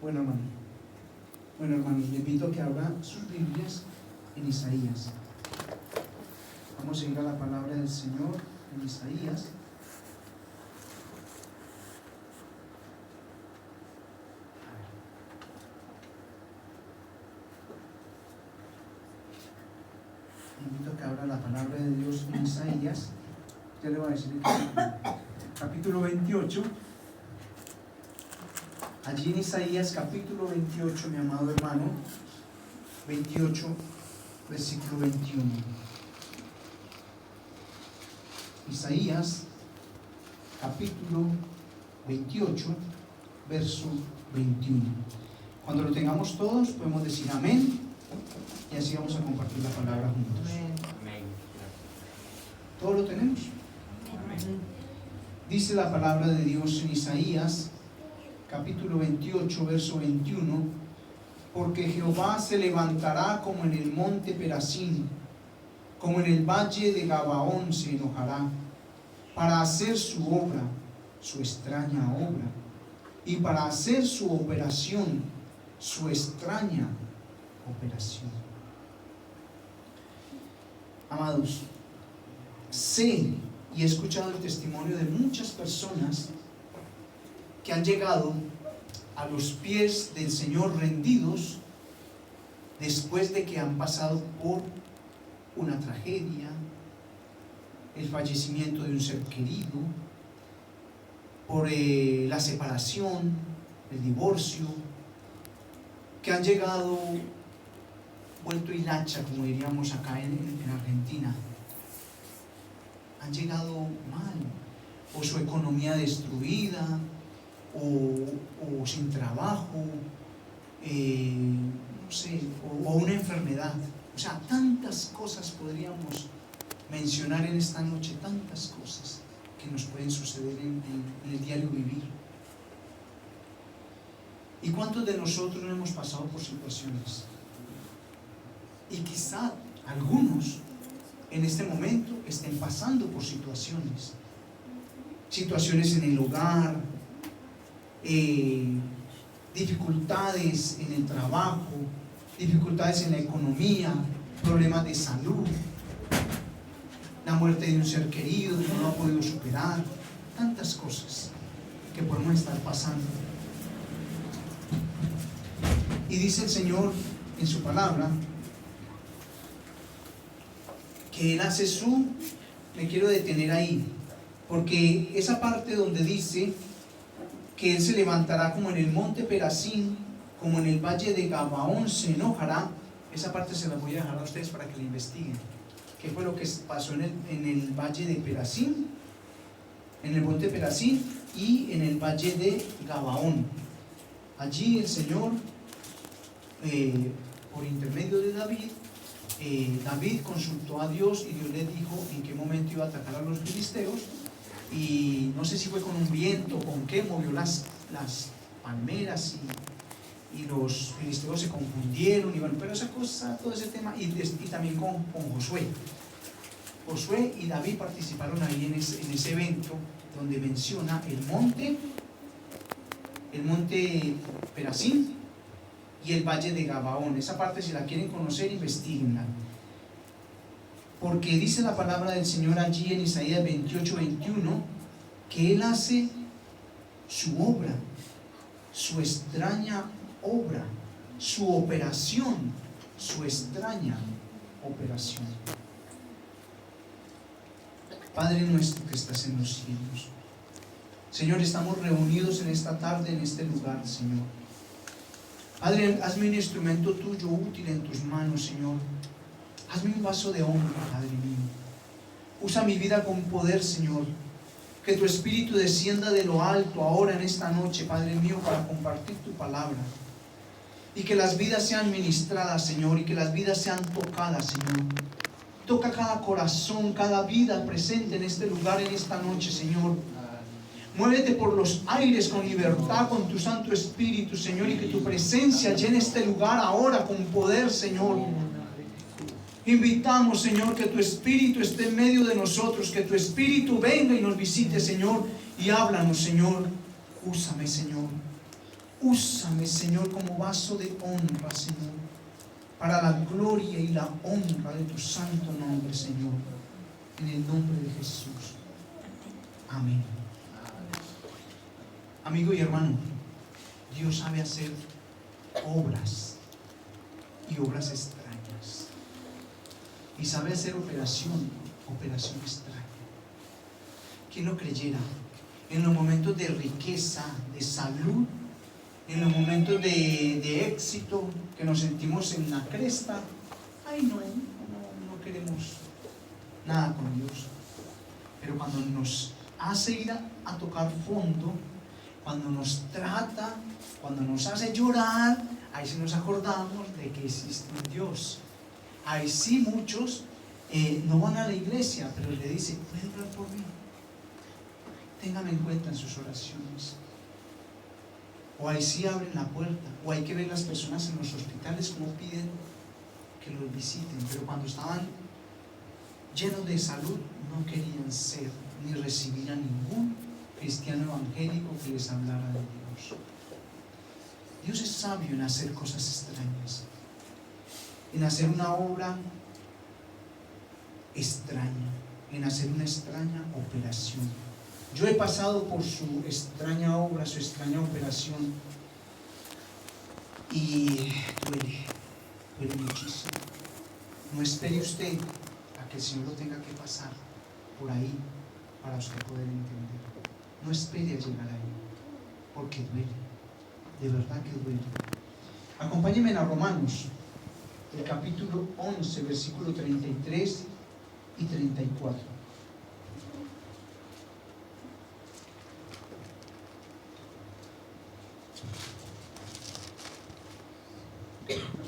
Bueno, hermanos, les invito a que abran sus Biblias en Isaías. Vamos a ir a la palabra del Señor en Isaías. Invito a que abra la palabra de Dios en Isaías. Ya le voy a decir el capítulo 28. Allí en Isaías capítulo 28, mi amado hermano, 28, versículo 21. Isaías capítulo 28, verso 21. Cuando lo tengamos todos, podemos decir amén, y así vamos a compartir la palabra juntos. Amén. ¿Todo lo tenemos? Amén. Dice la palabra de Dios en Isaías capítulo 28, verso 21: porque Jehová se levantará como en el monte Perasín, como en el valle de Gabaón se enojará, para hacer su obra, su extraña obra, y para hacer su operación, su extraña operación. Amados, sé y he escuchado el testimonio de muchas personas que han llegado a los pies del Señor rendidos después de que han pasado por una tragedia, el fallecimiento de un ser querido, por la separación, el divorcio, que han llegado vuelto hilacha, como diríamos acá en Argentina. Han llegado mal, o su economía destruida, o sin trabajo, no sé, o una enfermedad. O sea, tantas cosas podríamos mencionar en esta noche, tantas cosas que nos pueden suceder en el diario vivir. ¿Y cuántos de nosotros no hemos pasado por situaciones? Y quizá algunos en este momento estén pasando por situaciones en el hogar, dificultades en el trabajo, dificultades en la economía, problemas de salud, la muerte de un ser querido que no ha podido superar, tantas cosas que podemos estar pasando. Y dice el Señor en su palabra que Él hace me quiero detener ahí, porque esa parte donde dice que Él se levantará como en el monte Perasín, como en el valle de Gabaón se enojará, esa parte se la voy a dejar a ustedes para que la investiguen. ¿Qué fue lo que pasó en el valle de Perasín, en el monte Perasín y en el valle de Gabaón? Allí el Señor, por intermedio de David consultó a Dios y Dios le dijo en qué momento iba a atacar a los filisteos, y no sé si fue con un viento, con qué, movió las palmeras y los filisteos se confundieron, y bueno, pero esa cosa, todo ese tema, y también con Josué. Josué y David participaron ahí en ese evento donde menciona el monte Perasín y el valle de Gabaón. Esa parte, si la quieren conocer, investiguenla. Porque dice la palabra del Señor allí en Isaías 28, 21, que Él hace su obra, su extraña obra, su operación, su extraña operación. Padre nuestro que estás en los cielos, Señor, estamos reunidos en esta tarde, en este lugar, Señor. Padre, hazme un instrumento tuyo útil en tus manos, Señor. Hazme un vaso de honra, Padre mío. Usa mi vida con poder, Señor. Que tu Espíritu descienda de lo alto ahora en esta noche, Padre mío, para compartir tu palabra. Y que las vidas sean ministradas, Señor, y que las vidas sean tocadas, Señor. Toca cada corazón, cada vida presente en este lugar, en esta noche, Señor. Muévete por los aires con libertad, con tu Santo Espíritu, Señor, y que tu presencia llene este lugar ahora con poder, Señor. Invitamos, Señor, que tu Espíritu esté en medio de nosotros, que tu Espíritu venga y nos visite, Señor, y háblanos, Señor. Úsame, Señor. Úsame, Señor, como vaso de honra, Señor, para la gloria y la honra de tu santo nombre, Señor, en el nombre de Jesús. Amén. Amigo y hermano, Dios sabe hacer obras y obras extrañas, y sabe hacer operación extraña. ¿Quién lo creyera? En los momentos de riqueza, de salud, en los momentos de éxito, que nos sentimos en la cresta, ay, no queremos nada con Dios. Pero cuando nos hace ir a tocar fondo, cuando nos trata, cuando nos hace llorar, ahí sí nos acordamos de que existe un Dios. Ahí sí muchos no van a la iglesia, pero le dicen, ¿puede orar por mí? Téngame en cuenta en sus oraciones. O ahí sí abren la puerta, o hay que ver las personas en los hospitales como piden que los visiten, pero cuando estaban llenos de salud no querían ser ni recibir a ningún cristiano evangélico que les hablara de Dios. Dios es sabio en hacer cosas extrañas, en hacer una obra extraña, en hacer una extraña operación. Yo he pasado por su extraña obra, su extraña operación, y duele muchísimo. No espere usted a que el Señor lo tenga que pasar por ahí para usted poder entender. No espere a llegar ahí, porque duele, de verdad que duele. Acompáñenme a Romanos, el capítulo 11, versículo 33 y 34.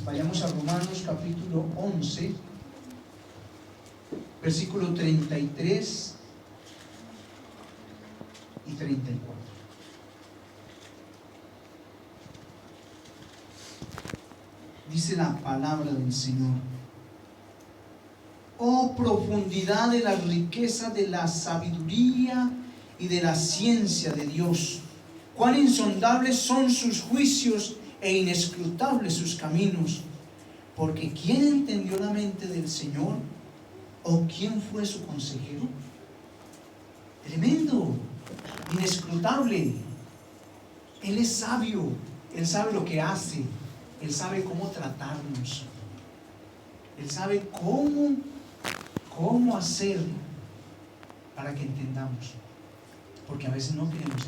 Vayamos a Romanos capítulo 11, versículo 33 y 34. Dice la palabra del Señor: oh profundidad de la riqueza de la sabiduría y de la ciencia de Dios, cuán insondables son sus juicios e inescrutables sus caminos, porque ¿quién entendió la mente del Señor? ¿O quién fue su consejero? Tremendo, inescrutable. Él es sabio, Él sabe lo que hace, Él sabe cómo tratarnos, Él sabe cómo hacer para que entendamos, porque a veces no queremos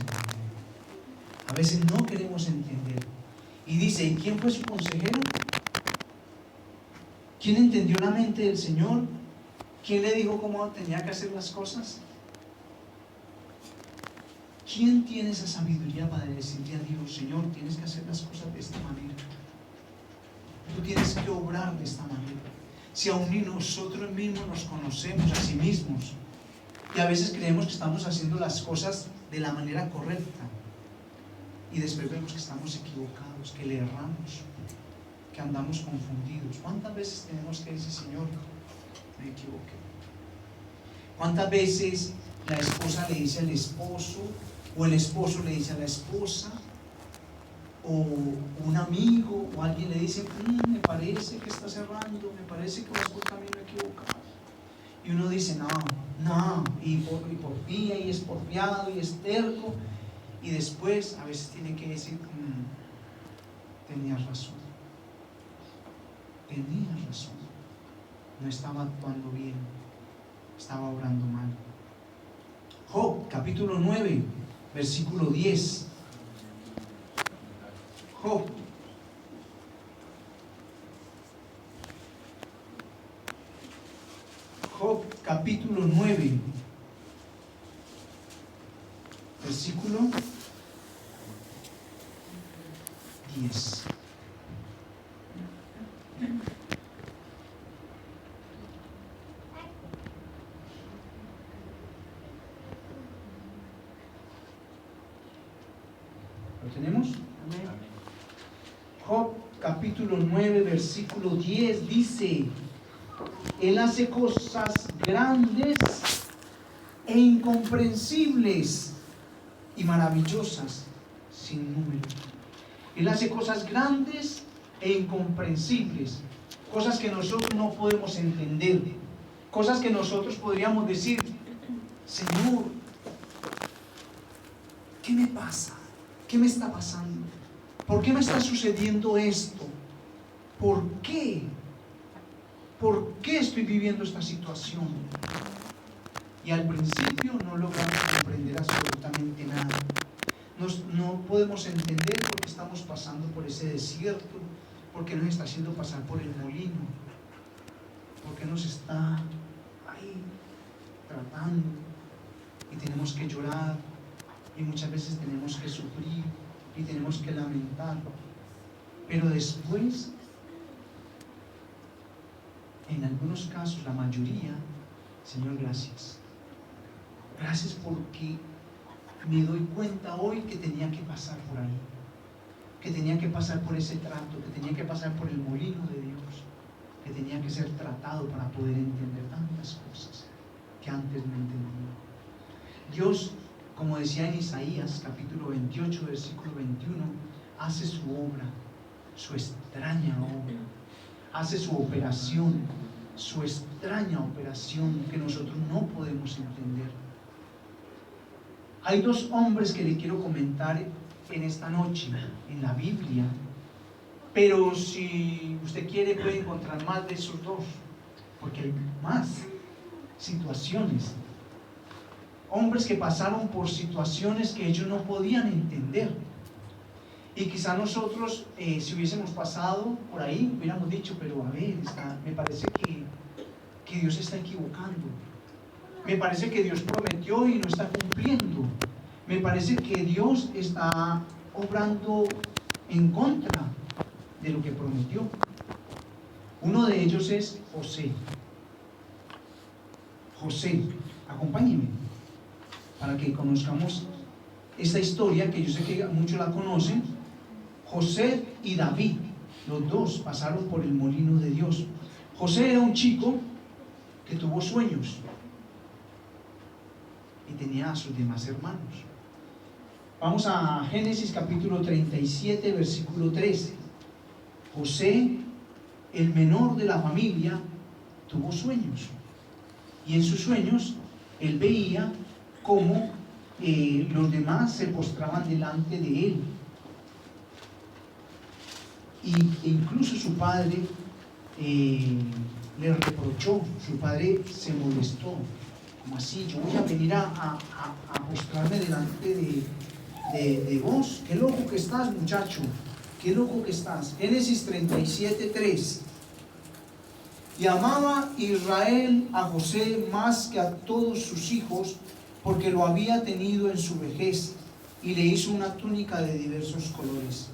entender, y dice, ¿y quién fue su consejero? ¿Quién entendió la mente del Señor? ¿Quién le dijo cómo tenía que hacer las cosas? ¿Quién tiene esa sabiduría para decirle a Dios, Señor, tienes que hacer las cosas de esta manera? Tú tienes que obrar de esta manera. Si aún ni nosotros mismos nos conocemos a sí mismos, y a veces creemos que estamos haciendo las cosas de la manera correcta, y después vemos que estamos equivocados, que le erramos, que andamos confundidos. ¿Cuántas veces tenemos que decir, Señor, me equivoqué? ¿Cuántas veces la esposa le dice al esposo, o el esposo le dice a la esposa, o un amigo o alguien le dice, me parece que estás errando, me parece que vas por camino equivocado, y uno dice, no, y porfía, y es porfiado, y es terco, y después a veces tiene que decir, tenías razón, no estaba actuando bien, estaba obrando mal. Job, capítulo 9, versículo 10. Job, capítulo 9, versículo 10. ¿Lo tenemos? Job, capítulo 9, versículo 10 dice: Él hace cosas grandes e incomprensibles y maravillosas sin número. Él hace cosas grandes e incomprensibles, cosas que nosotros no podemos entender, cosas que nosotros podríamos decir: Señor, ¿qué me pasa? ¿Qué me está pasando? ¿Por qué me está sucediendo esto? ¿Por qué? ¿Por qué estoy viviendo esta situación? Y al principio no logramos comprender absolutamente nada. No podemos entender por qué estamos pasando por ese desierto, por qué nos está haciendo pasar por el molino, por qué nos está ahí tratando, y tenemos que llorar, y muchas veces tenemos que sufrir y tenemos que lamentar. Pero después, en algunos casos, la mayoría: Señor, gracias. Gracias porque me doy cuenta hoy que tenía que pasar por ahí, que tenía que pasar por ese trato, que tenía que pasar por el molino de Dios, que tenía que ser tratado para poder entender tantas cosas que antes no entendía. Dios, como decía en Isaías capítulo 28 versículo 21, hace su obra, su extraña obra, hace su operación, su extraña operación que nosotros no podemos entender. Hay dos hombres que le quiero comentar en esta noche en la Biblia, pero si usted quiere puede encontrar más de esos dos, porque hay más situaciones. Hombres que pasaron por situaciones que ellos no podían entender, y quizá nosotros, si hubiésemos pasado por ahí, hubiéramos dicho: pero a ver, me parece que Dios se está equivocando, me parece que Dios prometió y no está cumpliendo, me parece que Dios está obrando en contra de lo que prometió. Uno de ellos es José. José, acompáñenme para que conozcamos esta historia, que yo sé que muchos la conocen. José y David, los dos pasaron por el molino de Dios. José era un chico que tuvo sueños y tenía a sus demás hermanos. Vamos a Génesis capítulo 37 versículo 13. José, el menor de la familia, tuvo sueños, y en sus sueños él veía cómo los demás se postraban delante de él, e incluso su padre le reprochó. Su padre se molestó: ¿cómo así? Yo voy a venir a postrarme delante de vos. Qué loco que estás, muchacho, qué loco que estás. Génesis 37, 3. Y amaba Israel a José más que a todos sus hijos, porque lo había tenido en su vejez, y le hizo una túnica de diversos colores.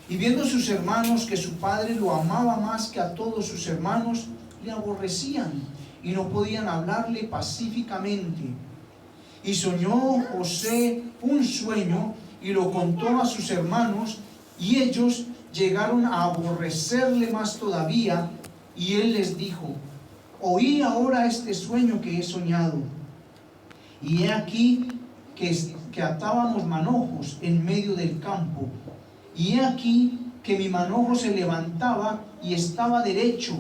Y viendo sus hermanos que su padre lo amaba más que a todos sus hermanos, le aborrecían y no podían hablarle pacíficamente. Y soñó José un sueño y lo contó a sus hermanos, y ellos llegaron a aborrecerle más todavía. Y él les dijo: oí ahora este sueño que he soñado. Y he aquí que atábamos manojos en medio del campo. Y he aquí que mi manojo se levantaba y estaba derecho,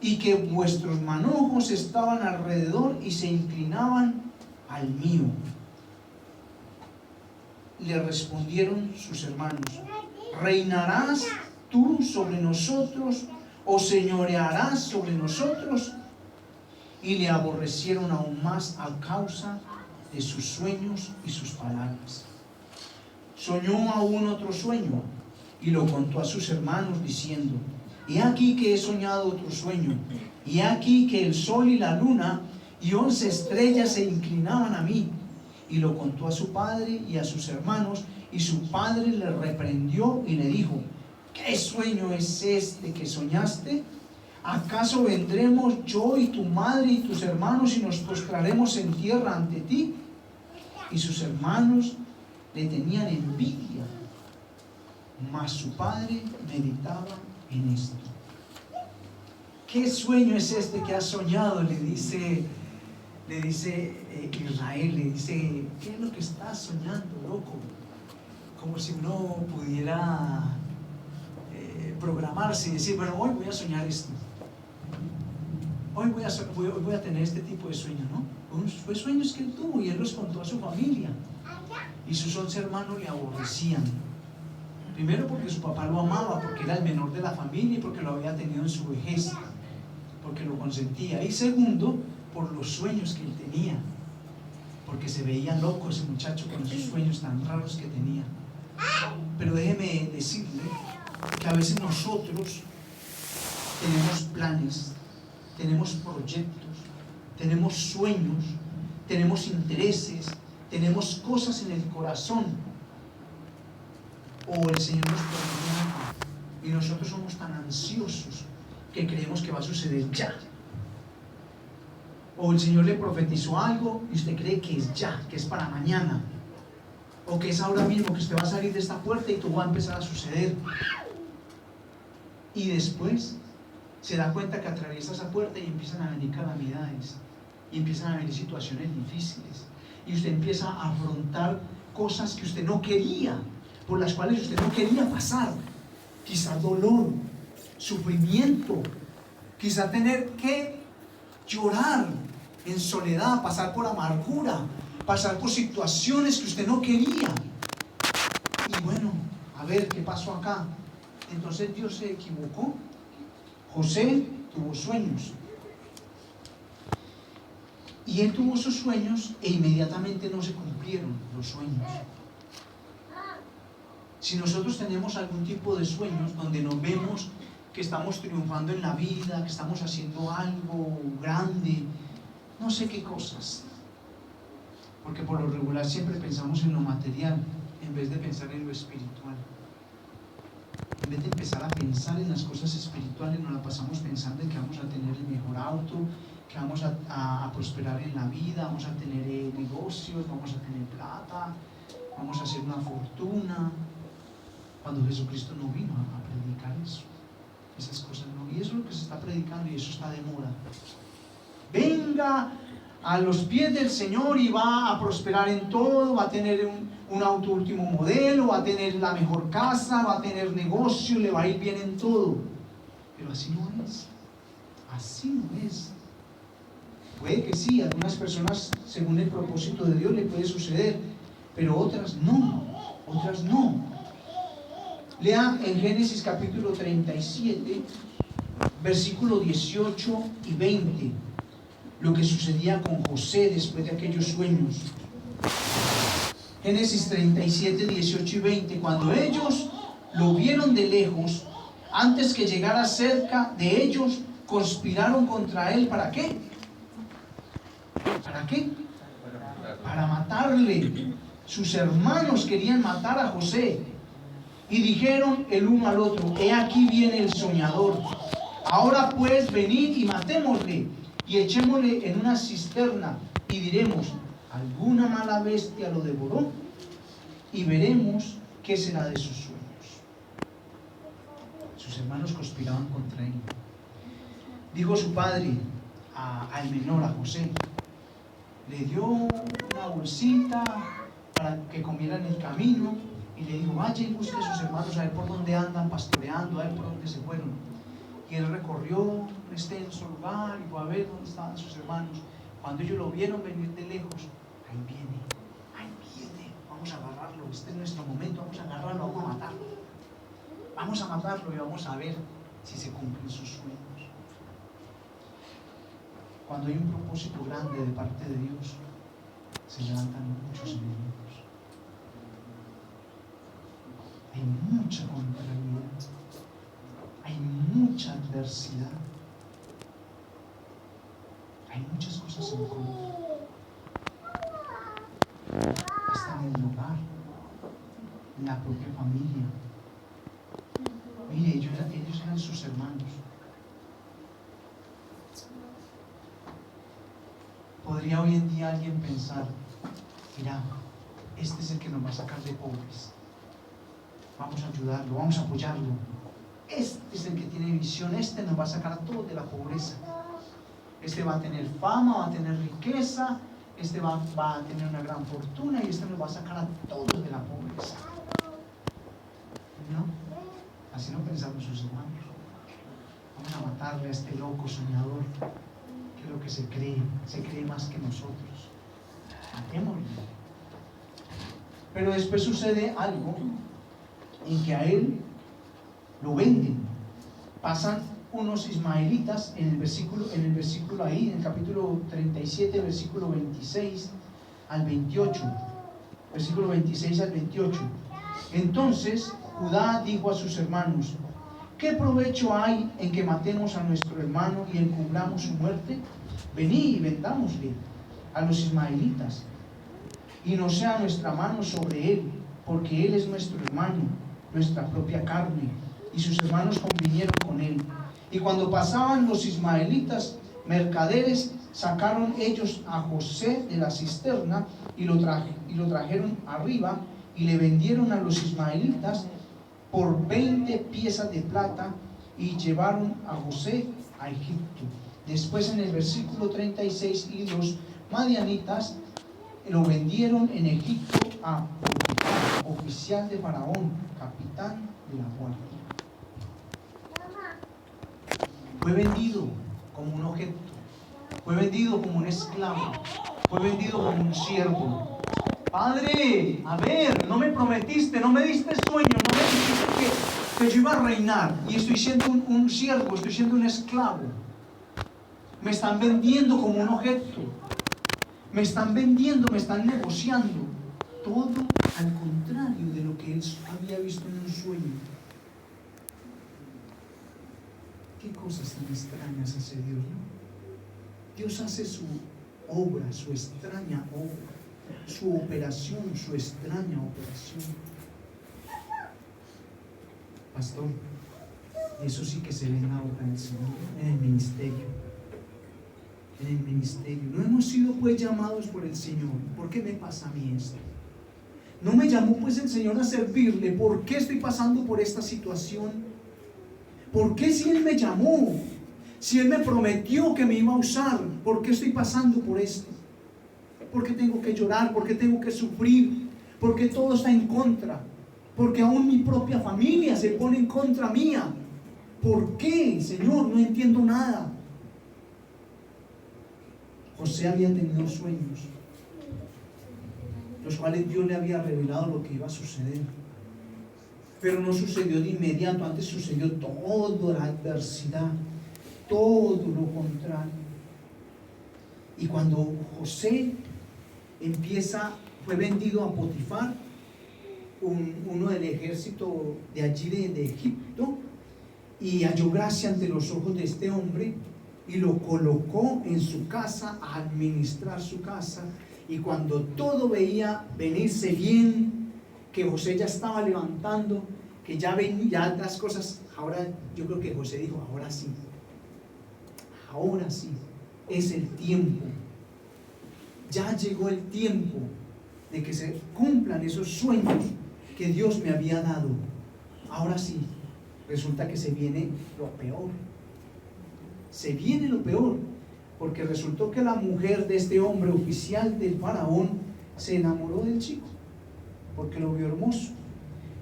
y que vuestros manojos estaban alrededor y se inclinaban al mío. Le respondieron sus hermanos: ¿reinarás tú sobre nosotros o señorearás sobre nosotros? Y le aborrecieron aún más a causa de sus sueños y sus palabras. Soñó aún otro sueño y lo contó a sus hermanos diciendo: he aquí que he soñado otro sueño, y he aquí que el sol y la luna y 11 estrellas se inclinaban a mí. Y lo contó a su padre y a sus hermanos, y su padre le reprendió y le dijo: ¿qué sueño es este que soñaste? ¿Acaso vendremos yo y tu madre y tus hermanos y nos postraremos en tierra ante ti? Y sus hermanos le tenían envidia, mas su padre meditaba en esto. ¿Qué sueño es este que has soñado? Le dice Israel, le dice: ¿qué es lo que estás soñando, loco? como si uno pudiera programarse y decir, bueno, hoy voy a soñar esto, hoy voy a tener este tipo de sueño, ¿no? Fue sueños que él tuvo y él los contó a su familia, y sus 11 hermanos le aborrecían. Primero porque su papá lo amaba, porque era el menor de la familia y porque lo había tenido en su vejez, porque lo consentía. Y segundo, por los sueños que él tenía, porque se veía loco ese muchacho con esos sueños tan raros que tenía. Pero déjeme decirle que a veces nosotros tenemos planes, tenemos proyectos, tenemos sueños, tenemos intereses, tenemos cosas en el corazón, o el Señor nos prometió algo y nosotros somos tan ansiosos que creemos que va a suceder ya. O el Señor le profetizó algo y usted cree que es ya, que es para mañana, o que es ahora mismo, que usted va a salir de esta puerta y todo va a empezar a suceder. Y después se da cuenta que atraviesa esa puerta y empiezan a venir calamidades, y empiezan a venir situaciones difíciles, y usted empieza a afrontar cosas que usted no quería, por las cuales usted no quería pasar. Quizá dolor, sufrimiento, quizá tener que llorar en soledad, pasar por amargura, pasar por situaciones que usted no quería. Y bueno, a ver qué pasó acá. Entonces Dios se equivocó. José tuvo sueños, y él tuvo sus sueños e inmediatamente no se cumplieron los sueños. Si nosotros tenemos algún tipo de sueños donde nos vemos que estamos triunfando en la vida, que estamos haciendo algo grande, no sé qué cosas, porque por lo regular siempre pensamos en lo material en vez de pensar en lo espiritual. En vez de empezar a pensar en las cosas espirituales, nos la pasamos pensando en que vamos a tener el mejor auto, que vamos a prosperar en la vida, vamos a tener negocios, vamos a tener plata, vamos a hacer una fortuna, cuando Jesucristo no vino a predicar eso. Esas cosas no, y eso es lo que se está predicando, y eso está de moda. Venga a los pies del Señor y va a prosperar en todo, va a tener un auto último modelo, va a tener la mejor casa, va a tener negocio, le va a ir bien en todo. Pero así no es, así no es. Puede que sí, a algunas personas según el propósito de Dios le puede suceder, pero otras no, otras no. Lea en Génesis capítulo 37, versículo 18 y 20, lo que sucedía con José después de aquellos sueños. Génesis 37, 18 y 20. Cuando ellos lo vieron de lejos, antes que llegara cerca de ellos, conspiraron contra él. ¿Para qué? ¿Para qué? Para matarle. Sus hermanos querían matar a José. Y dijeron el uno al otro: he aquí viene el soñador. Ahora pues venid y matémosle, y echémosle en una cisterna, y diremos: alguna mala bestia lo devoró, y veremos qué será de sus sueños. Sus hermanos conspiraban contra él. Dijo su padre al menor, a José, le dio una bolsita para que comiera en el camino, y le dijo: vaya y busque a sus hermanos, a ver por dónde andan pastoreando, a ver por dónde se fueron. Y él recorrió un extenso lugar y fue a ver dónde estaban sus hermanos. Cuando ellos lo vieron venir de lejos: ahí viene, vamos a agarrarlo, este es nuestro momento, vamos a agarrarlo, vamos a matarlo y vamos a ver si se cumplen sus sueños. Cuando hay un propósito grande de parte de Dios, se levantan muchos enemigos, hay mucha contrariedad, hay mucha adversidad, hay muchas cosas en contra. Hasta en el hogar, en la propia familia. Mire, ellos eran sus hermanos. Podría hoy en día alguien pensar: mira, este es el que nos va a sacar de pobres, vamos a ayudarlo, vamos a apoyarlo. Este es el que tiene visión, este nos va a sacar a todos de la pobreza. Este va a tener fama, va a tener riqueza, este va a tener una gran fortuna, y este nos va a sacar a todos de la pobreza. ¿No? Así no pensamos sus hermanos. Vamos a matarle a este loco soñador, que es lo que se cree más que nosotros. Matémoslo. Pero después sucede algo en que a él lo venden. Pasan unos ismaelitas en el versículo ahí, en el capítulo 37, versículo 26 al 28. Versículo 26 al 28. Entonces Judá dijo a sus hermanos: ¿qué provecho hay en que matemos a nuestro hermano y encubramos su muerte? Venid y vendámosle a los ismaelitas, y no sea nuestra mano sobre él, porque él es nuestro hermano, nuestra propia carne. Y sus hermanos convinieron con él. Y cuando pasaban los ismaelitas, mercaderes, sacaron ellos a José de la cisterna y lo trajeron arriba y le vendieron a los ismaelitas por 20 piezas de plata y llevaron a José a Egipto. Después en el versículo 36, y los madianitas lo vendieron en Egipto a Potifar, oficial de Faraón, capitán de la guardia. Fue vendido como un objeto, fue vendido como un esclavo, fue vendido como un siervo. Padre, a ver, no me prometiste, no me diste sueño, no me dijiste que yo iba a reinar, y estoy siendo un siervo, estoy siendo un esclavo. Me están vendiendo como un objeto, me están vendiendo, me están negociando. Todo al contrario de lo que él había visto en un sueño. ¿Qué cosas tan extrañas hace Dios, no? Dios hace su obra, su extraña obra, su operación, su extraña operación. Pastor, eso sí que se ve en la obra del Señor, en el ministerio. En el ministerio. No hemos sido pues llamados por el Señor. ¿Por qué me pasa a mí esto? No me llamó pues el Señor a servirle. ¿Por qué estoy pasando por esta situación? ¿Por qué si Él me llamó? Si Él me prometió que me iba a usar, ¿por qué estoy pasando por esto? ¿Por qué tengo que llorar? ¿Por qué tengo que sufrir? ¿Por qué todo está en contra? Porque aún mi propia familia se pone en contra mía. ¿Por qué, Señor? No entiendo nada. José había tenido sueños, los cuales Dios le había revelado lo que iba a suceder. Pero no sucedió de inmediato, antes sucedió toda la adversidad, todo lo contrario. Y cuando José fue vendido a Potifar, uno del ejército de allí de Egipto, y halló gracia ante los ojos de este hombre, y lo colocó en su casa a administrar su casa. Y cuando todo veía venirse bien, que José ya estaba levantando, que ya las cosas, ahora yo creo que José dijo: ahora sí, es el tiempo, ya llegó el tiempo de que se cumplan esos sueños que Dios me había dado. Ahora sí, resulta que se viene lo peor. Se viene lo peor, porque resultó que la mujer de este hombre oficial del faraón se enamoró del chico, porque lo vio hermoso.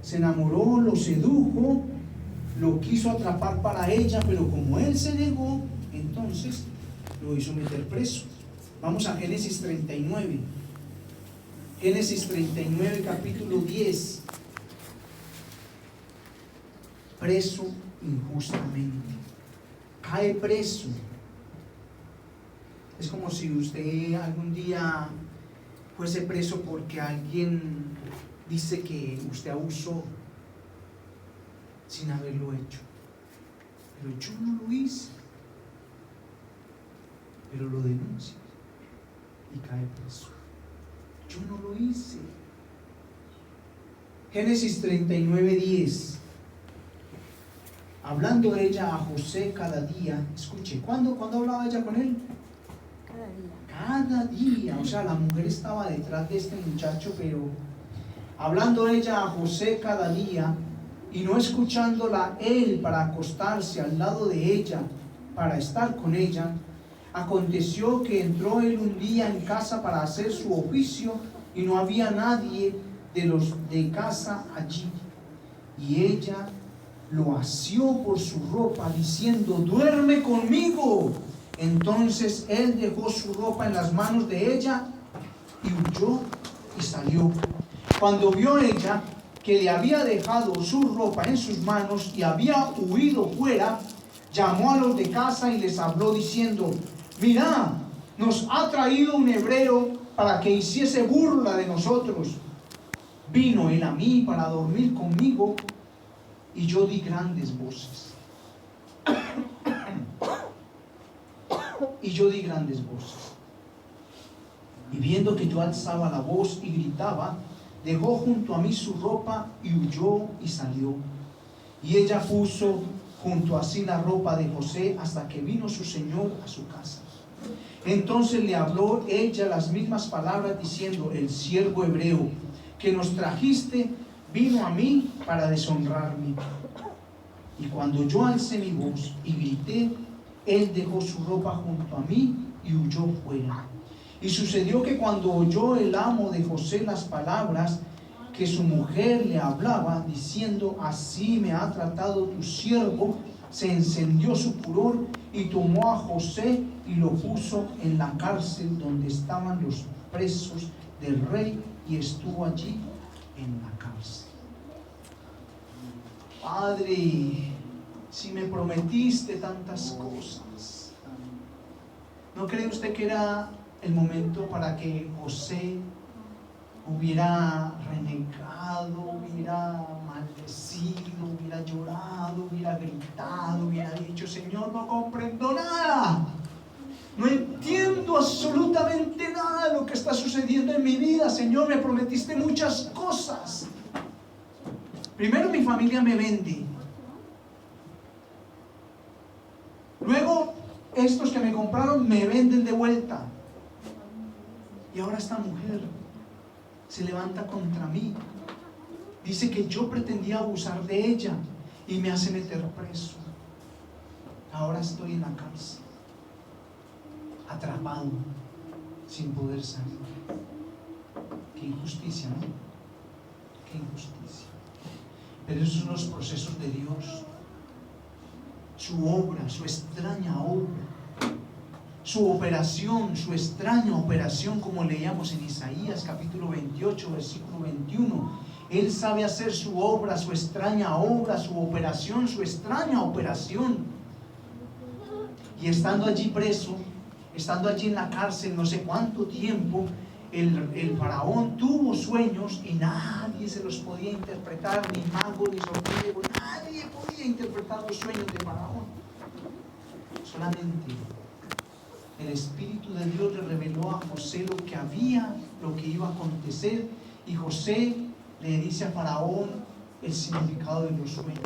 Se enamoró, lo sedujo, lo quiso atrapar para ella, pero como él se negó, entonces lo hizo meter preso. Vamos a Génesis 39. Génesis 39, capítulo 10. Preso injustamente. Cae preso. Es como si usted algún día fuese preso porque alguien dice que usted abusó sin haberlo hecho. Pero yo no lo hice. Pero lo denuncia y cae preso. Yo no lo hice. Génesis 39:10. Hablando ella a José cada día. Escuche, ¿cuándo hablaba ella con él? Cada día. O sea, la mujer estaba detrás de este muchacho, pero hablando ella a José cada día, y no escuchándola él para acostarse al lado de ella, para estar con ella, aconteció que entró él un día en casa para hacer su oficio, y no había nadie de los de casa allí. y ella lo asió por su ropa, diciendo: duerme conmigo. Entonces él dejó su ropa en las manos de ella y huyó y salió. Cuando vio ella que le había dejado su ropa en sus manos y había huido fuera, llamó a los de casa y les habló diciendo: mirad, nos ha traído un hebreo para que hiciese burla de nosotros. Vino él a mí para dormir conmigo y yo di grandes voces. Y viendo que yo alzaba la voz y gritaba, dejó junto a mí su ropa y huyó y salió. Y ella puso junto a sí la ropa de José hasta que vino su señor a su casa. Entonces le habló ella las mismas palabras, diciendo: el siervo hebreo que nos trajiste vino a mí para deshonrarme. Y cuando yo alcé mi voz y grité, él dejó su ropa junto a mí y huyó fuera. Y sucedió que cuando oyó el amo de José las palabras que su mujer le hablaba, diciendo: así me ha tratado tu siervo, se encendió su furor y tomó a José y lo puso en la cárcel donde estaban los presos del rey, y estuvo allí en la cárcel. Padre, si me prometiste tantas cosas, ¿no cree usted que era el momento para que José hubiera renegado, hubiera maldecido, hubiera llorado, hubiera gritado, hubiera dicho: Señor, no comprendo nada, no entiendo absolutamente nada de lo que está sucediendo en mi vida? Señor, me prometiste muchas cosas. Primero mi familia me vende, luego estos que me compraron me venden de vuelta, y ahora esta mujer se levanta contra mí, dice que yo pretendía abusar de ella y me hace meter preso. Ahora estoy en la cárcel, atrapado, sin poder salir. Qué injusticia, ¿no? Qué injusticia. Pero esos son los procesos de Dios, su obra, su extraña obra, su operación, su extraña operación, como leíamos en Isaías capítulo 28, versículo 21. Él sabe hacer su obra, su extraña obra, su operación, su extraña operación. Y estando allí preso, estando allí en la cárcel no sé cuánto tiempo, el faraón tuvo sueños y nadie se los podía interpretar, ni mago, ni sortílego, nadie podía interpretar los sueños de faraón. Solamente el Espíritu de Dios le reveló a José lo que iba a acontecer, y José le dice a faraón el significado de los sueños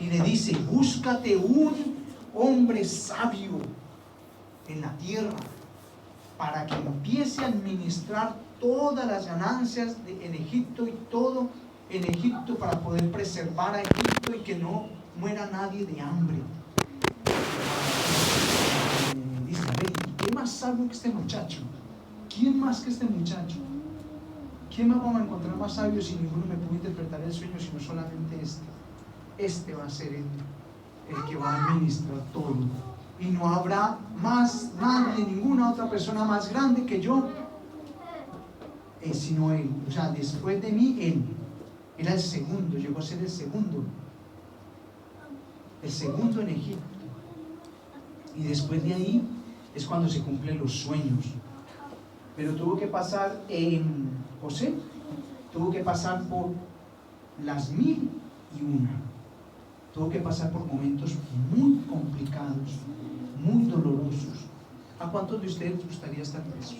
y le dice: búscate un hombre sabio en la tierra para que empiece a administrar todas las ganancias en Egipto y todo en Egipto, para poder preservar a Egipto y que no muera nadie de hambre. Dice: ¿qué más sabio que este muchacho? ¿Quién más que este muchacho? ¿Quién más vamos a encontrar más sabio si ninguno me puede interpretar el sueño, sino solamente este? Este va a ser el que va a administrar todo. Y no habrá más nadie, ninguna otra persona más grande que yo, sino él. O sea, después de mí, él era el segundo, llegó a ser el segundo en Egipto. Y después de ahí es cuando se cumplen los sueños. Pero tuvo que pasar José, tuvo que pasar por las 1001. Tuvo que pasar por momentos muy complicados, muy dolorosos. ¿A cuántos de ustedes les gustaría estar presos?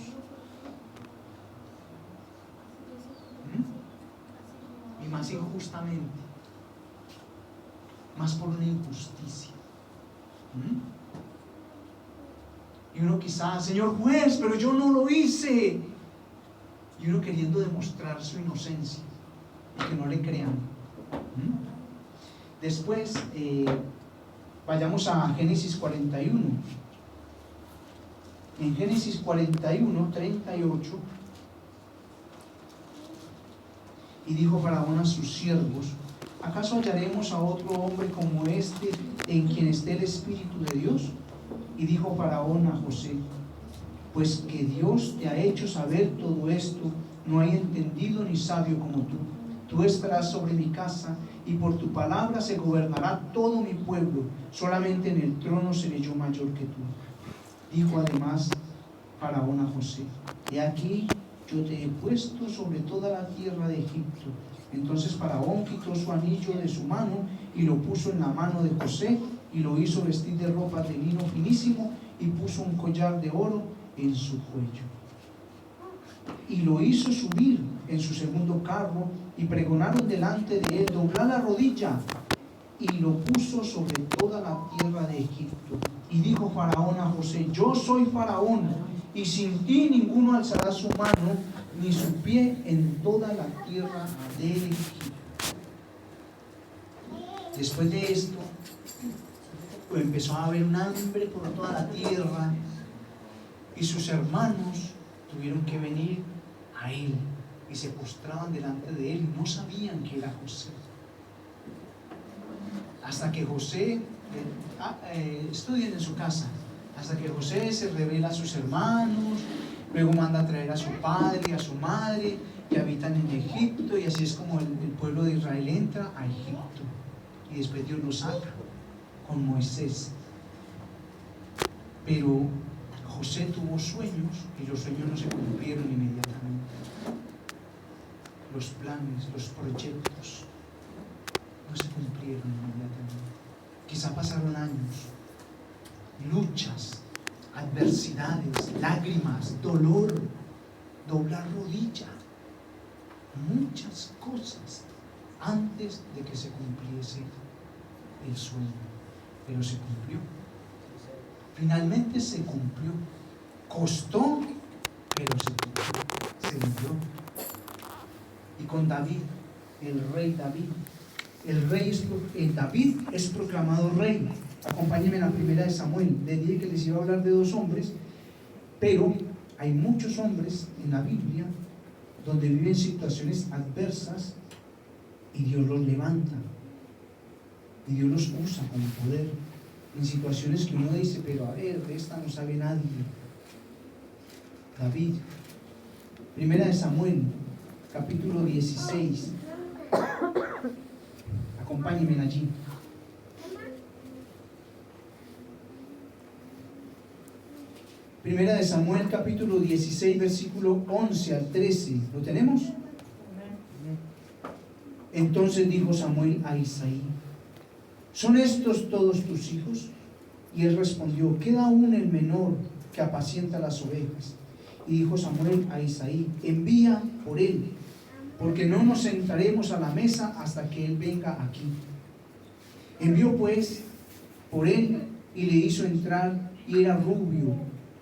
Y más injustamente, más por una injusticia. Y uno quizás: señor juez, pero yo no lo hice. Y uno queriendo demostrar su inocencia y que no le crean. Después, vayamos a Génesis 41. En Génesis 41, 38. Y dijo Faraón a sus siervos: ¿Acaso hallaremos a otro hombre como este en quien esté el Espíritu de Dios? Y dijo Faraón a José: pues que Dios te ha hecho saber todo esto, no hay entendido ni sabio como tú. Tú estarás sobre mi casa, y por tu palabra se gobernará todo mi pueblo. Solamente en el trono seré yo mayor que tú. Dijo además Faraón a José: he aquí, yo te he puesto sobre toda la tierra de Egipto. Entonces Faraón quitó su anillo de su mano y lo puso en la mano de José, y lo hizo vestir de ropa de lino finísimo, y puso un collar de oro en su cuello. Y lo hizo subir en su segundo carro, y pregonaron delante de él: dobla la rodilla. Y lo puso sobre toda la tierra de Egipto. Y dijo Faraón a José: yo soy Faraón, y sin ti ninguno alzará su mano ni su pie en toda la tierra de Egipto. Después de esto, pues empezó a haber un hambre por toda la tierra, y sus hermanos tuvieron que venir a él y se postraban delante de él, y no sabían que era José. Hasta que José, estudien en su casa, hasta que José se revela a sus hermanos, luego manda a traer a su padre y a su madre, que habitan en Egipto, y así es como el pueblo de Israel entra a Egipto, y después Dios lo saca con Moisés. Pero José tuvo sueños, y los sueños no se cumplieron inmediatamente. Los planes, los proyectos no se cumplieron inmediatamente. Quizá pasaron años, luchas, adversidades, lágrimas, dolor, doblar rodilla, muchas cosas antes de que se cumpliese el sueño. Pero se cumplió. Finalmente se cumplió. Costó, pero se cumplió. Se logró. Y con David, el rey David, David es proclamado rey. Acompáñenme en la primera de Samuel. Les dije que les iba a hablar de dos hombres, pero hay muchos hombres en la Biblia donde viven situaciones adversas y Dios los levanta y Dios los usa con poder en situaciones que uno dice: pero a ver, de esta no sabe nadie. David, primera de Samuel, capítulo 16. Acompáñenme allí. Primera de Samuel, capítulo 16, versículo 11 al 13. ¿Lo tenemos? Entonces dijo Samuel a Isaí: ¿son estos todos tus hijos? Y él respondió: queda aún el menor que apacienta las ovejas. Y dijo Samuel a Isaí: envía por él, porque no nos sentaremos a la mesa hasta que él venga aquí. Envió pues por él, y le hizo entrar, y era rubio,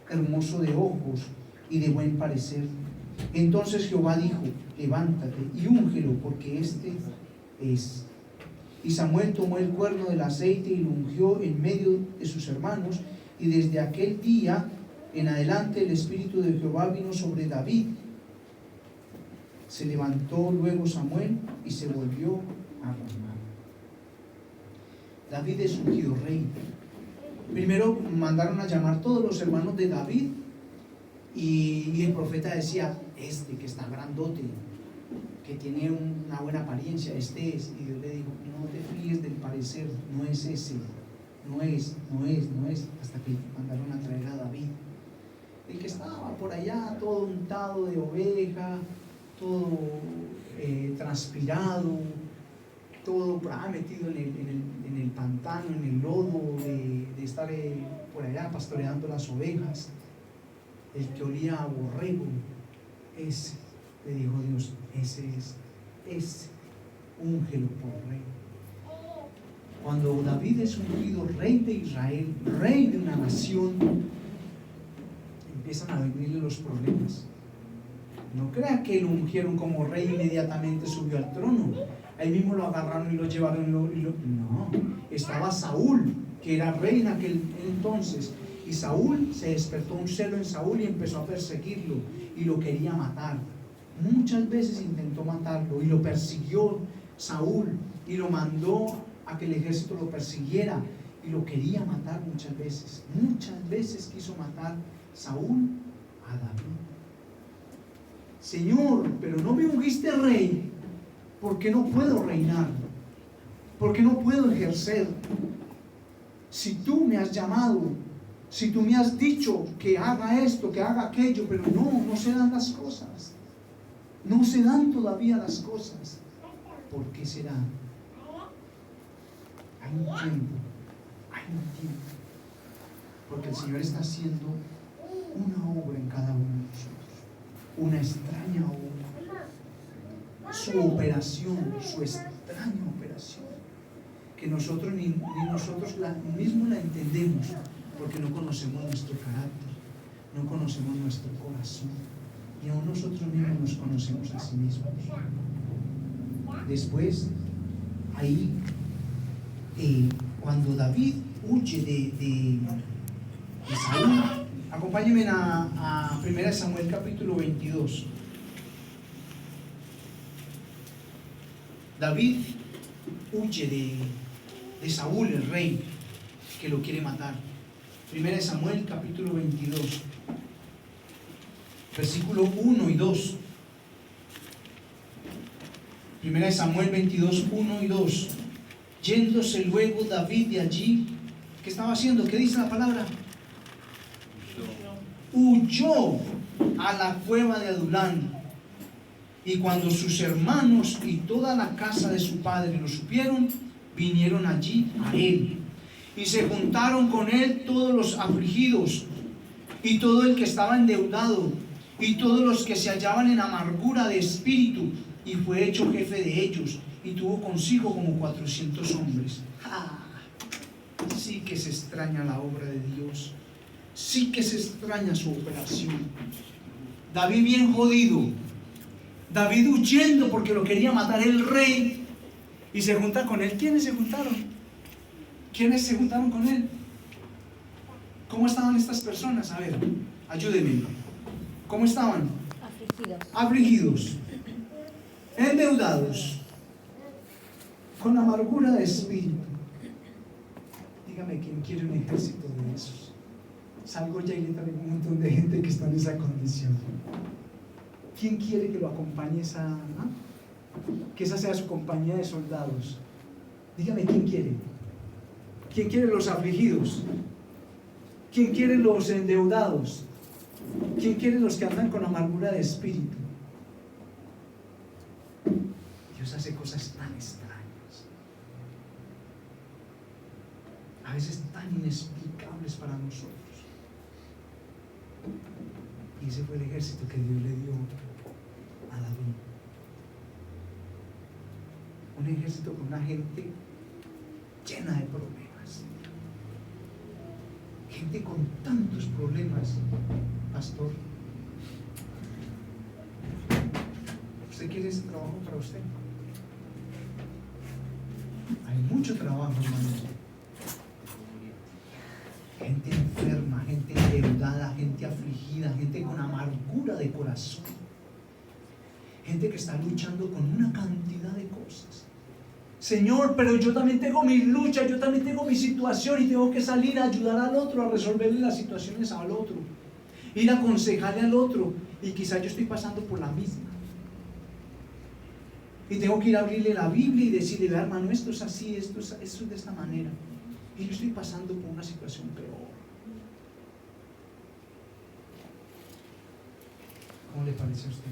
hermoso de ojos y de buen parecer. Entonces Jehová dijo: levántate y úngelo, porque este es. Y Samuel tomó el cuerno del aceite y lo ungió en medio de sus hermanos, y desde aquel día en adelante el Espíritu de Jehová vino sobre David. Se levantó luego Samuel y se volvió a Ramá. David es ungido rey. Primero mandaron a llamar todos los hermanos de David, y el profeta decía: este que está grandote, que tiene una buena apariencia, este es. Y Dios le dijo: no te fíes del parecer, no es ese, no es, hasta que mandaron a traer a David, el que estaba por allá todo untado de oveja, todo transpirado, todo metido en el pantano, en el lodo de estar por allá pastoreando las ovejas, el que olía a borrego. Ese, le dijo Dios, ese, úngelo por rey. Cuando David es ungido rey de Israel, rey de una nación, empiezan a venirle los problemas. No crea que lo ungieron como rey e inmediatamente subió al trono. Ahí mismo lo agarraron y lo llevaron. No, estaba Saúl, que era rey en aquel entonces. Y Saúl, se despertó un celo en Saúl y empezó a perseguirlo y lo quería matar. Muchas veces intentó matarlo y lo persiguió Saúl y lo mandó a que el ejército lo persiguiera y lo quería matar muchas veces. Muchas veces quiso matar Saúl a David. Señor, pero no me ungiste rey, porque no puedo reinar, porque no puedo ejercer. Si tú me has llamado, si tú me has dicho que haga esto, que haga aquello, pero no se dan las cosas. No se dan todavía las cosas. ¿Por qué será? Hay un tiempo, porque el Señor está haciendo una obra en cada uno de nosotros, una extraña obra, su operación, su extraña operación, que nosotros ni nosotros mismos la entendemos, porque no conocemos nuestro carácter, no conocemos nuestro corazón, y aún nosotros mismos nos conocemos a sí mismos. Después, ahí, cuando David huye de Saúl, acompáñenme a 1 Samuel capítulo 22. David huye de Saúl, el rey, que lo quiere matar. 1 Samuel capítulo 22, versículo 1 y 2. 1 Samuel 22, 1 y 2. Yéndose luego David de allí, ¿qué estaba haciendo? ¿Qué dice la palabra? Huyó a la cueva de Adulán. Y cuando sus hermanos y toda la casa de su padre lo supieron, vinieron allí a él. Y se juntaron con él todos los afligidos, y todo el que estaba endeudado, y todos los que se hallaban en amargura de espíritu, y fue hecho jefe de ellos, y tuvo consigo como 400 hombres. Sí que se extraña la obra de Dios, sí que se extraña su operación. David bien jodido, David huyendo porque lo quería matar el rey, y se junta con él. ¿Quiénes se juntaron? ¿Quiénes se juntaron con él? ¿Cómo estaban estas personas? A ver, ayúdenme. ¿Cómo estaban? Afligidos, endeudados, con amargura de espíritu. Dígame, ¿quién quiere un ejército de esos? Salgo ya y le traigo un montón de gente que está en esa condición. ¿Quién quiere que lo acompañe que esa sea su compañía de soldados? Dígame, ¿quién quiere? ¿Quién quiere los afligidos? ¿Quién quiere los endeudados? ¿Quién quiere los que andan con amargura de espíritu? Dios hace cosas tan extrañas, a veces tan inexplicables para nosotros. Y ese fue el ejército que Dios le dio a David. Un ejército con una gente llena de problemas. Gente con tantos problemas, pastor. ¿Usted quiere ese trabajo para usted? Hay mucho trabajo, hermanos. Gente enferma, gente endeudada, gente afligida, gente con amargura de corazón, gente que está luchando con una cantidad de cosas. Señor, pero yo también tengo mis luchas, yo también tengo mi situación, y tengo que salir a ayudar al otro, a resolverle las situaciones al otro, ir a aconsejarle al otro, y quizás yo estoy pasando por la misma, y tengo que ir a abrirle la Biblia y decirle: vea, hermano, esto es así, esto es de esta manera, y yo estoy pasando por una situación peor. ¿Cómo le parece a usted?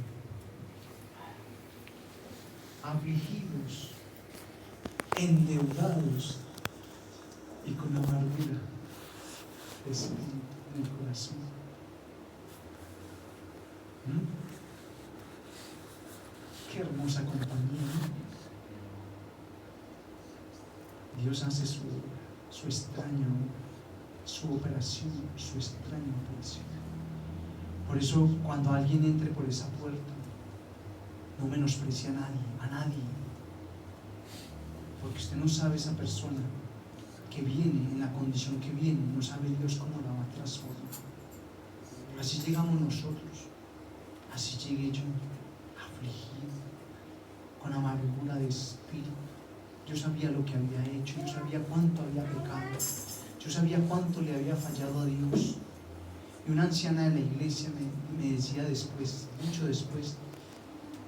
Afligidos, endeudados y con amargura de espíritu en el corazón. Qué hermosa compañía. Dios hace su extraña obra, su operación, su extraña operación. Por eso, cuando alguien entre por esa puerta, no menosprecie a nadie, porque usted no sabe esa persona que viene, en la condición que viene, no sabe Dios cómo la va a transformar. Así llegamos nosotros, así llegué yo, afligido, con amargura de espíritu. Yo sabía lo que había hecho, yo sabía cuánto había pecado, yo sabía cuánto le había fallado a Dios. Y una anciana de la iglesia me decía después, mucho después,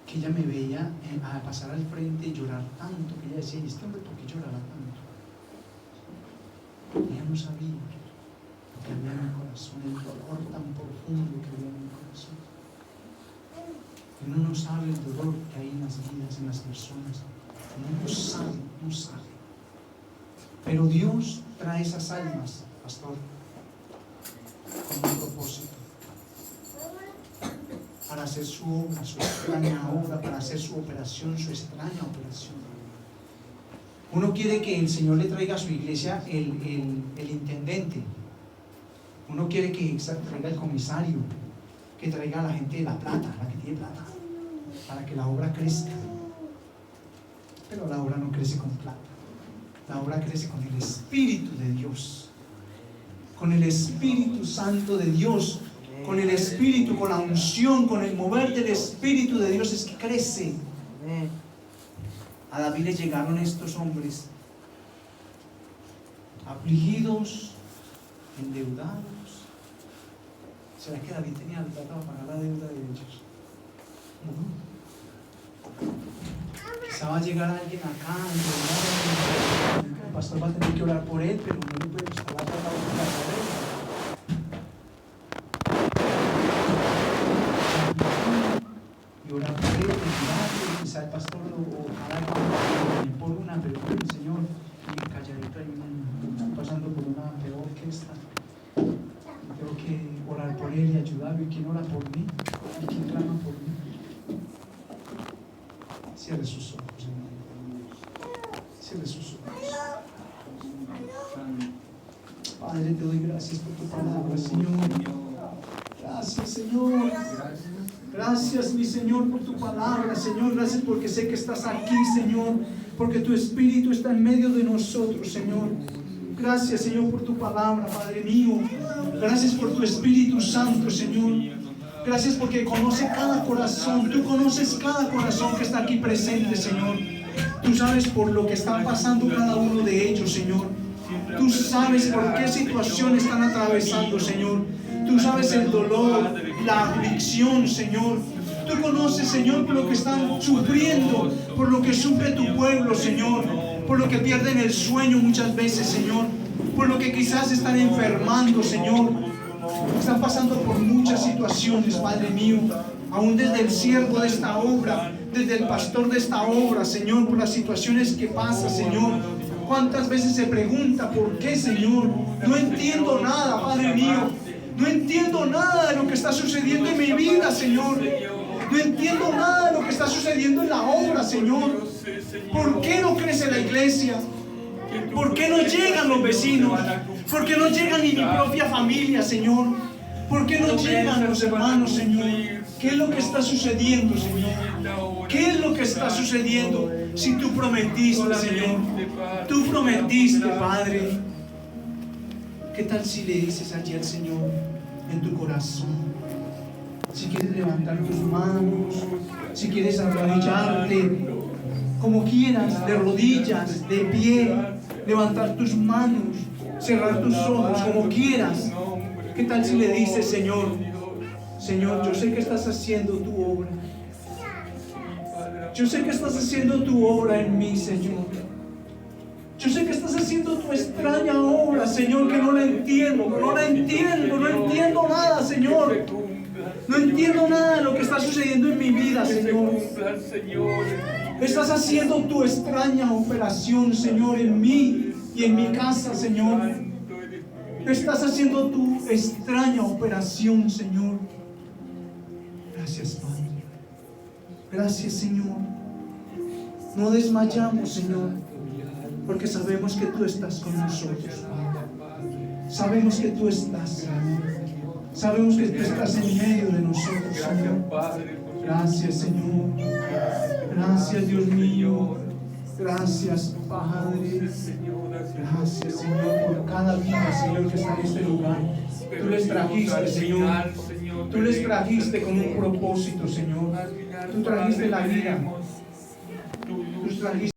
que ella me veía a pasar al frente y llorar tanto, que ella decía: ¿y este hombre por qué llorará tanto? Ella no sabía lo que había en mi corazón, el dolor tan profundo que había en mi corazón. Uno no sabe el dolor que hay en las vidas, en las personas. Uno no sabe. Pero Dios trae esas almas, pastor, con un propósito. Para hacer su obra, su extraña obra, para hacer su operación, su extraña operación. Uno quiere que el Señor le traiga a su iglesia el intendente. Uno quiere que traiga el comisario, que traiga a la gente de la plata, la que tiene plata, para que la obra crezca. Pero la obra no crece con plata. La obra crece con el Espíritu de Dios, con el Espíritu Santo de Dios, con el Espíritu, con la unción, con el mover del Espíritu de Dios es que crece. A David le llegaron estos hombres afligidos, endeudados. ¿Será que David tenía plata para pagar la deuda de ellos? No. Quizá va a llegar alguien acá, el pastor va a tener que orar por él, pero no le puede prestar la plata para pagar la deuda. Y orar por él, y quizá el pastor ojalá me ponga una, pero Señor, y calladito ahí están pasando por una peor que esta. Tengo que orar por él y ayudarlo. ¿Y quién ora por mí? ¿Y quién clama por mí? Cierre sus ojos, hermano. Cierre sus ojos. Padre, te doy gracias por tu palabra, Señor. Gracias, Señor. Gracias, mi Señor, por tu palabra, Señor. Gracias porque sé que estás aquí, Señor, porque tu Espíritu está en medio de nosotros, Señor. Gracias, Señor, por tu palabra, Padre mío. Gracias por tu Espíritu Santo, Señor. Gracias porque conoce cada corazón. Tú conoces cada corazón que está aquí presente, Señor. Tú sabes por lo que están pasando cada uno de ellos, Señor. Tú sabes por qué situación están atravesando, Señor. Tú sabes el dolor, la aflicción, Señor. Tú conoces, Señor, por lo que están sufriendo, por lo que sufre tu pueblo, Señor, por lo que pierden el sueño muchas veces, Señor, por lo que quizás están enfermando, Señor. Están pasando por muchas situaciones, Padre mío, aún desde el siervo de esta obra, desde el pastor de esta obra, Señor, por las situaciones que pasa, Señor. ¿Cuántas veces se pregunta por qué, Señor? No entiendo nada, Padre mío. No entiendo nada de lo que está sucediendo en mi vida, Señor. No entiendo nada de lo que está sucediendo en la obra, Señor. ¿Por qué no crece la iglesia? ¿Por qué no llegan los vecinos? ¿Por qué no llega ni mi propia familia, Señor? ¿Por qué no llegan los hermanos, Señor? ¿Qué es lo que está sucediendo, Señor? ¿Qué es lo que está sucediendo? Si tú prometiste, Señor. Tú prometiste, Padre. ¿Qué tal si le dices allí al Señor en tu corazón? Si quieres levantar tus manos, si quieres arrodillarte, como quieras, de rodillas, de pie, levantar tus manos, cerrar tus ojos, como quieras. ¿Qué tal si le dices, Señor, Señor, yo sé que estás haciendo tu obra. Yo sé que estás haciendo tu obra en mí, Señor. Yo sé que estás haciendo tu extraña obra, Señor, que no la entiendo, no entiendo nada, Señor. No entiendo nada de lo que está sucediendo en mi vida, Señor. Estás haciendo tu extraña operación, Señor, en mí y en mi casa, Señor. Estás haciendo tu extraña operación, Señor. Gracias, Padre. Gracias, Señor. No desmayamos, Señor, porque sabemos que tú estás con nosotros, Padre. Sabemos que tú estás, Señor. Sabemos que tú estás en medio de nosotros, Señor. Gracias, Señor. Gracias, Dios mío. Gracias, Padre. Gracias, Señor, por cada vida, Señor, que está en este lugar. Tú les trajiste, Señor. Tú les trajiste con un propósito, Señor. Tú trajiste la vida. Nos trajiste